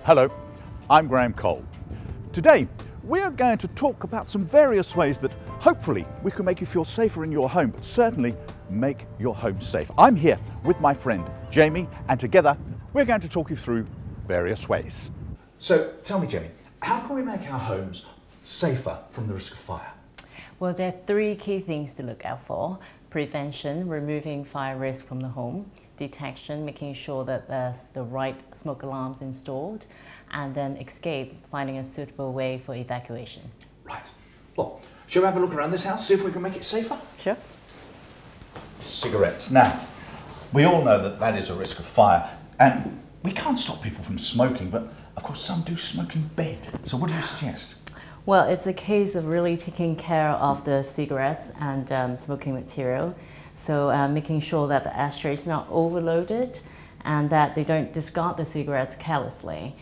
Hello, I'm Graham Cole. Today, we're going to talk about some various ways that hopefully we can make you feel safer in your home, but certainly make your home safe. I'm here with my friend Jamie, and together we're going to talk you through various ways. So tell me, Jamie, how can we make our homes safer from the risk of fire? Well, there are three key things to look out for. Prevention, removing fire risk from the home. Detection, making sure that there's the right smoke alarms installed. And then escape, finding a suitable way for evacuation. Right. Well, shall we have a look around this house, see if we can make it safer? Sure. Cigarettes. Now, we all know that that is a risk of fire, and we can't stop people from smoking, but of course some do smoke in bed. So what do you suggest? Well, it's a case of really taking care of the cigarettes and smoking material. So making sure that the ashtray is not overloaded and that they don't discard the cigarettes carelessly.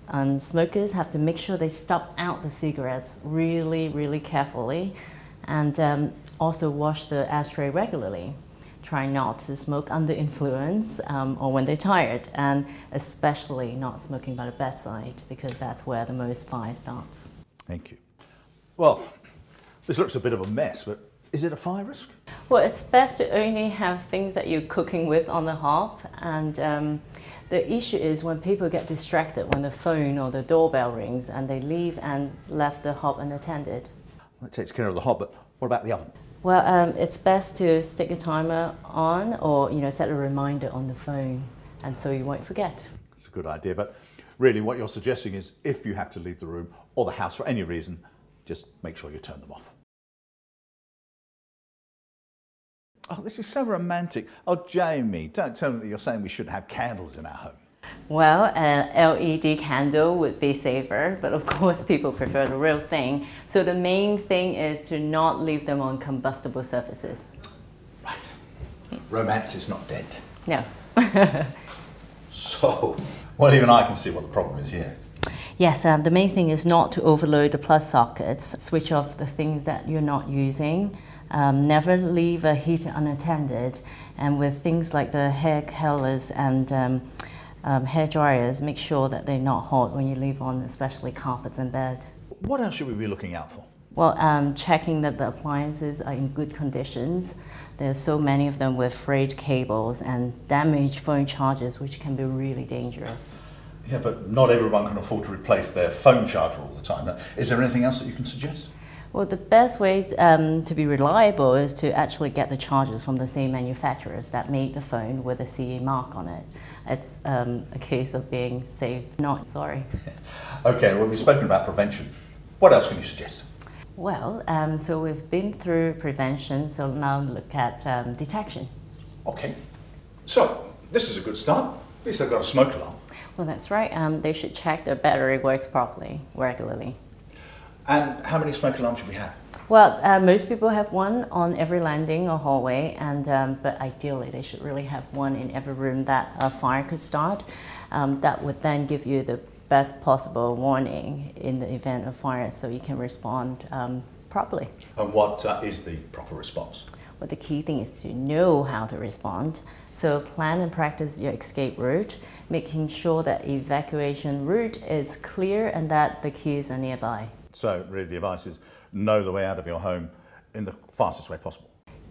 And smokers have to make sure they stop out the cigarettes really carefully, and also wash the ashtray regularly. Try not to smoke under influence or when they're tired, and especially not smoking by the bedside, because that's where the most fire starts. Thank you. Well, this looks a bit of a mess, but is it a fire risk? Well, it's best to only have things that you're cooking with on the hob, and the issue is when people get distracted when the phone or the doorbell rings and they leave and left the hob unattended. Well, that takes care of the hob, but what about the oven? Well, it's best to stick a timer on, or set a reminder on the phone, and so you won't forget. It's a good idea, but really what you're suggesting is if you have to leave the room or the house for any reason, just make sure you turn them off. Oh, this is so romantic. Oh, Jamie, don't tell me that you're saying we should have candles in our home. Well, an LED candle would be safer, but of course people prefer the real thing. So the main thing is to not leave them on combustible surfaces. Right. Romance is not dead. No. So, well, even I can see what the problem is here. Yes, the main thing is not to overload the plug sockets. Switch off the things that you're not using. Never leave a heater unattended. And with things like the hair curlers and hair dryers, make sure that they're not hot when you leave on, especially carpets and bed. What else should we be looking out for? Well, checking that the appliances are in good conditions. There's so many of them with frayed cables and damaged phone chargers, which can be really dangerous. Yeah, but not everyone can afford to replace their phone charger all the time. Now, is there anything else that you can suggest? Well, the best way to be reliable is to actually get the chargers from the same manufacturers that made the phone with a CE mark on it. It's a case of being safe, not sorry. Okay, well, we've spoken about prevention. What else can you suggest? Well, so we've been through prevention, so now look at detection. Okay, so this is a good start. At least they've got a smoke alarm. Well, that's right. They should check the battery works properly, regularly. And how many smoke alarms should we have? Well, most people have one on every landing or hallway, and but ideally they should really have one in every room that a fire could start. That would then give you the best possible warning in the event of fire, so you can respond properly. And what is the proper response? Well, the key thing is to know how to respond. So plan and practice your escape route, making sure that evacuation route is clear and that the keys are nearby. So really the advice is know the way out of your home in the fastest way possible.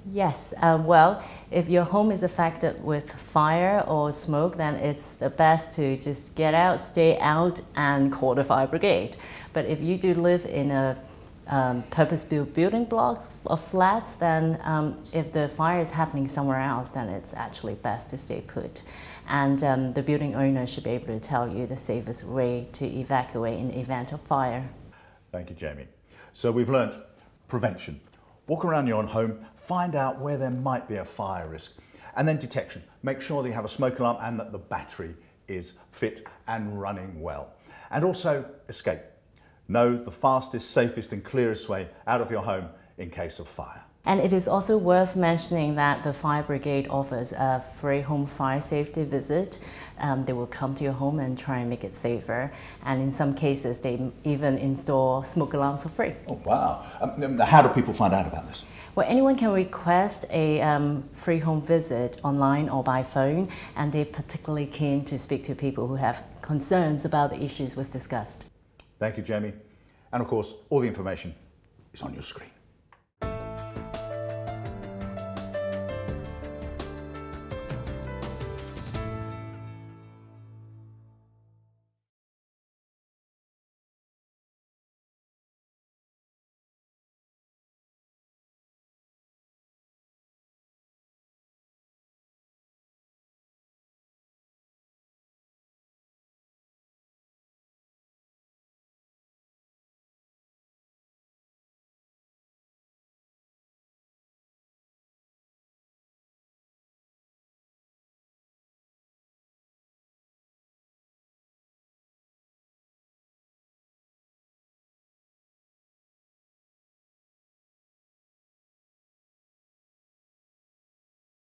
Yes, well, if your home is affected with fire or smoke, then it's the best to just get out, stay out, and call the fire brigade. But if you do live in a purpose-built building blocks of flats, then if the fire is happening somewhere else, then it's actually best to stay put. And the building owner should be able to tell you the safest way to evacuate in the event of fire. Thank you, Jamie. So we've learnt prevention. Walk around your own home, find out where there might be a fire risk. And then detection. Make sure that you have a smoke alarm and that the battery is fit and running well. And also escape. Know the fastest, safest and clearest way out of your home in case of fire. And it is also worth mentioning that the fire brigade offers a free home fire safety visit. They will come to your home and try and make it safer. And in some cases, they even install smoke alarms for free. Oh, wow. How do people find out about this? Well, anyone can request a free home visit online or by phone, and they're particularly keen to speak to people who have concerns about the issues we've discussed. Thank you, Jamie. And of course, all the information is on your screen.